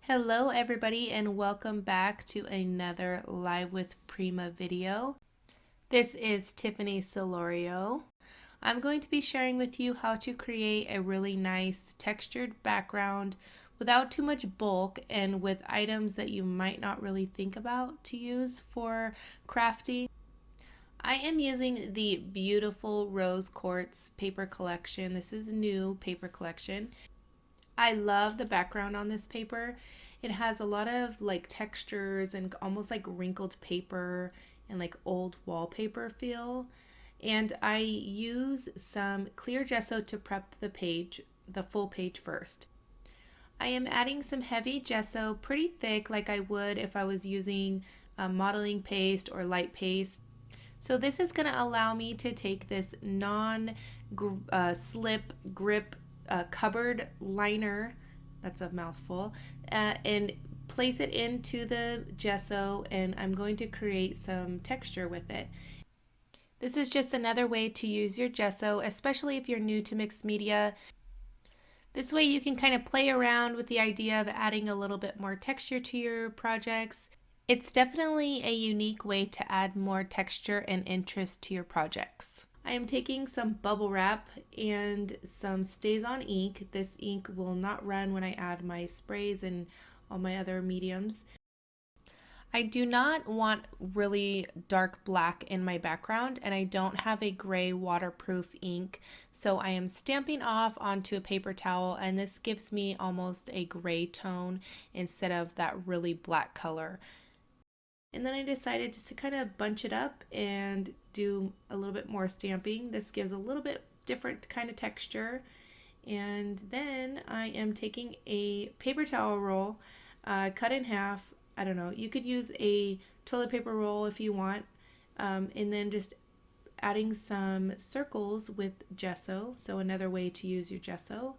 Hello everybody and welcome back to another Live with Prima video. This is Tiffany Solorio. I'm going to be sharing with you how to create a really nice textured background without too much bulk and with items that you might not really think about to use for crafting. I am using the beautiful Roase Quartz paper collection. This is a new paper collection. I love the background on this paper. It has a lot of like textures and almost like wrinkled paper and like old wallpaper feel. And I use some clear gesso to prep the page, the full page first. I am adding some heavy gesso, pretty thick like I would if I was using modeling paste or light paste. So this is going to allow me to take this non-slip grip cupboard liner, that's a mouthful, and place it into the gesso, and I'm going to create some texture with it. This is just another way to use your gesso, especially if you're new to mixed media. This way you can kind of play around with the idea of adding a little bit more texture to your projects. It's definitely a unique way to add more texture and interest to your projects. I am taking some bubble wrap and some Stays On ink. This ink will not run when I add my sprays and all my other mediums. I do not want really dark black in my background, and I don't have a gray waterproof ink, so I am stamping off onto a paper towel, and this gives me almost a gray tone instead of that really black color. And then I decided just to kind of bunch it up and do a little bit more stamping. This gives a little bit different kind of texture. And then I am taking a paper towel roll, cut in half. I don't know, you could use a toilet paper roll if you want. And then just adding some circles with gesso. So another way to use your gesso.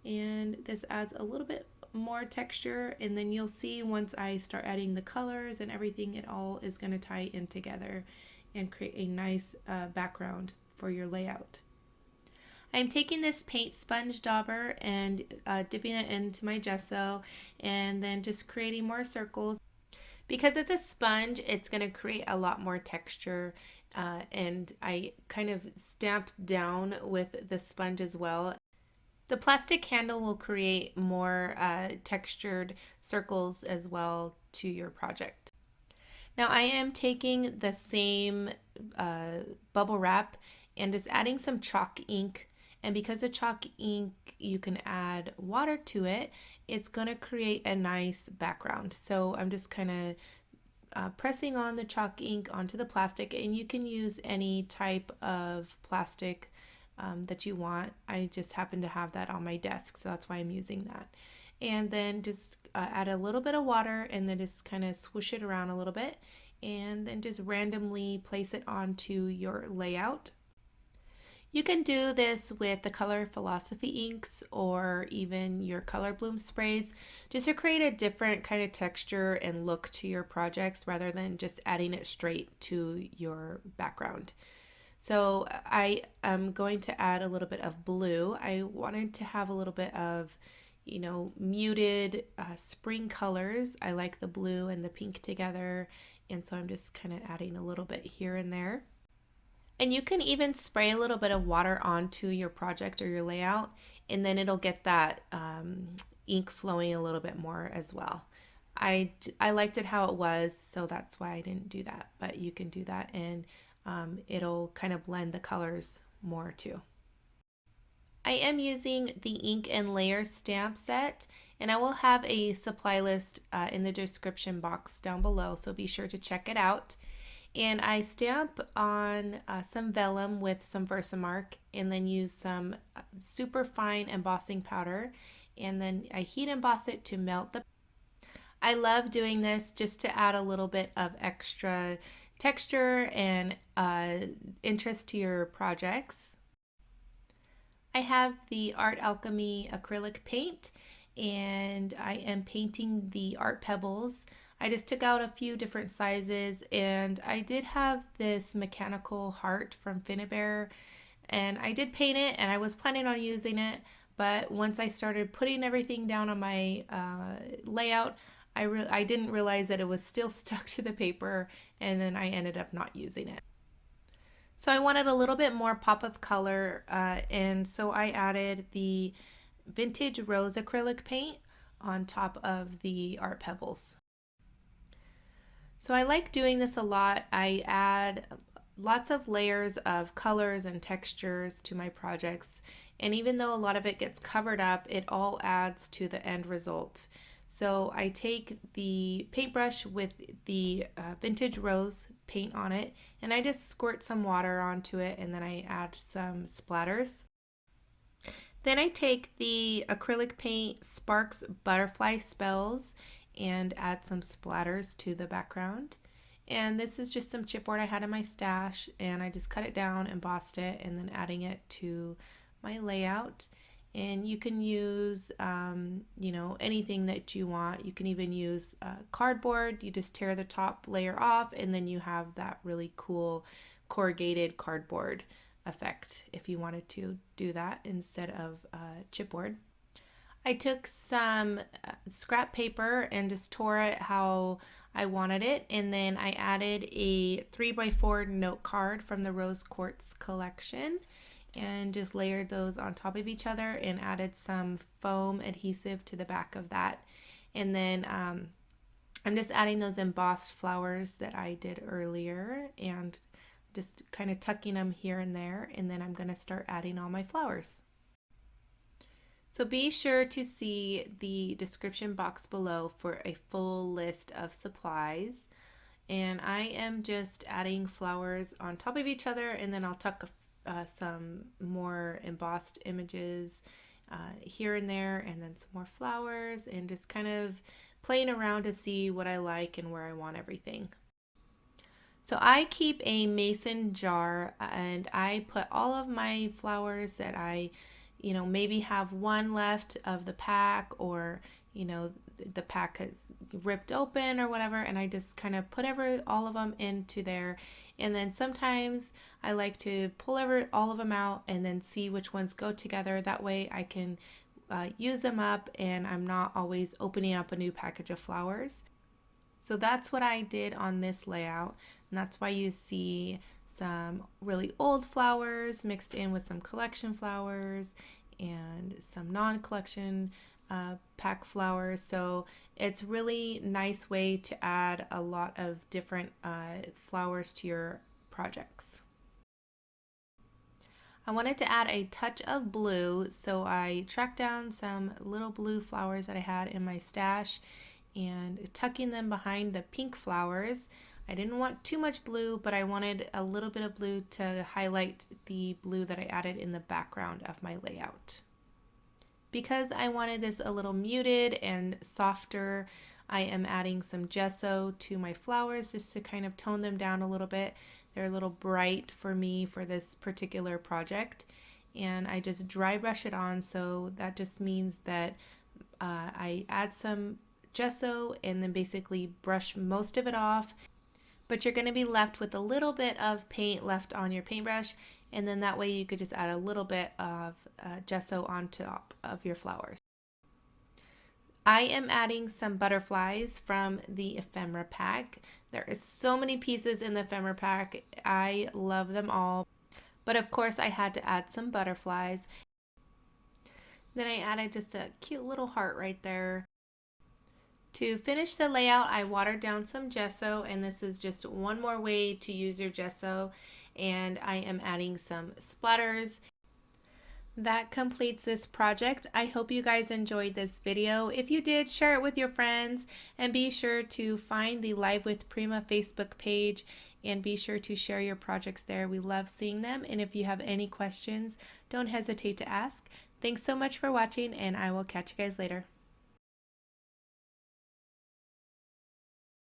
And this adds a little bit more texture, and then you'll see once I start adding the colors and everything, it all is going to tie in together and create a nice background for your layout. I'm taking this paint sponge dauber and dipping it into my gesso and then just creating more circles. Because it's a sponge, it's going to create a lot more texture, and I kind of stamped down with the sponge as well. The plastic handle will create more textured circles as well to your project. Now I am taking the same bubble wrap and just adding some chalk ink. And because the chalk ink, you can add water to it, it's going to create a nice background. So I'm just kind of pressing on the chalk ink onto the plastic, and you can use any type of plastic that you want. I just happen to have that on my desk, so that's why I'm using that. And then just add a little bit of water and then just kind of swoosh it around a little bit, and then just randomly place it onto your layout. You can do this with the Color Philosophy inks or even your Color Bloom sprays, just to create a different kind of texture and look to your projects rather than just adding it straight to your background. So I am going to add a little bit of blue. I wanted to have a little bit of, muted spring colors. I like the blue and the pink together, and so I'm just kind of adding a little bit here and there. And you can even spray a little bit of water onto your project or your layout, and then it'll get that ink flowing a little bit more as well. I liked it how it was, so that's why I didn't do that, but you can do that, and it'll kind of blend the colors more too. I am using the ink and layer stamp set, and I will have a supply list in the description box down below, so be sure to check it out. And I stamp on some vellum with some Versamark, and then use some super fine embossing powder, and then I heat emboss it to melt the. I love doing this just to add a little bit of extra texture and interest to your projects. I have the Art Alchemy acrylic paint, and I am painting the art pebbles. I just took out a few different sizes, and I did have this mechanical heart from Finnabair, and I did paint it, and I was planning on using it, But once I started putting everything down on my layout, I didn't realize that it was still stuck to the paper, and then I ended up not using it. So I wanted a little bit more pop of color, and so I added the vintage rose acrylic paint on top of the art pebbles. So I like doing this a lot. I add lots of layers of colors and textures to my projects, and even though a lot of it gets covered up, it all adds to the end result. So I take the paintbrush with the vintage rose paint on it, and I just squirt some water onto it, and then I add some splatters. Then I take the acrylic paint Sparks Butterfly Spells and add some splatters to the background. And this is just some chipboard I had in my stash, and I just cut it down, embossed it, and then adding it to my layout. And you can use, anything that you want. You can even use cardboard. You just tear the top layer off, and then you have that really cool corrugated cardboard effect if you wanted to do that instead of chipboard. I took some scrap paper and just tore it how I wanted it, and then I added a 3x4 note card from the Roase Quartz collection and just layered those on top of each other and added some foam adhesive to the back of that. And then I'm just adding those embossed flowers that I did earlier and just kind of tucking them here and there, and then I'm going to start adding all my flowers. So be sure to see the description box below for a full list of supplies. And I am just adding flowers on top of each other, and then I'll tuck some more embossed images here and there, and then some more flowers, and just kind of playing around to see what I like and where I want everything. So I keep a mason jar, and I put all of my flowers that I maybe have one left of the pack, or the pack has ripped open or whatever, and I just kind of put all of them into there. And then sometimes I like to pull all of them out and then see which ones go together. That way I can use them up, and I'm not always opening up a new package of flowers. So that's what I did on this layout, and that's why you see some really old flowers mixed in with some collection flowers and some non-collection pack flowers. So it's really nice way to add a lot of different flowers to your projects. I wanted to add a touch of blue, so I tracked down some little blue flowers that I had in my stash and tucking them behind the pink flowers. I didn't want too much blue, but I wanted a little bit of blue to highlight the blue that I added in the background of my layout. Because I wanted this a little muted and softer, I am adding some gesso to my flowers just to kind of tone them down a little bit. They're a little bright for me for this particular project, and I just dry brush it on, so that just means that I add some gesso and then basically brush most of it off, but you're going to be left with a little bit of paint left on your paintbrush, and then that way you could just add a little bit of gesso on top of your flowers. I am adding some butterflies from the ephemera pack. There is so many pieces in the ephemera pack. I love them all, but of course I had to add some butterflies. Then I added just a cute little heart right there. To finish the layout, I watered down some gesso, and this is just one more way to use your gesso, and I am adding some splatters. That completes this project. I hope you guys enjoyed this video. If you did, share it with your friends, and be sure to find the Live with Prima Facebook page and be sure to share your projects there. We love seeing them, and if you have any questions, don't hesitate to ask. Thanks so much for watching, and I will catch you guys later.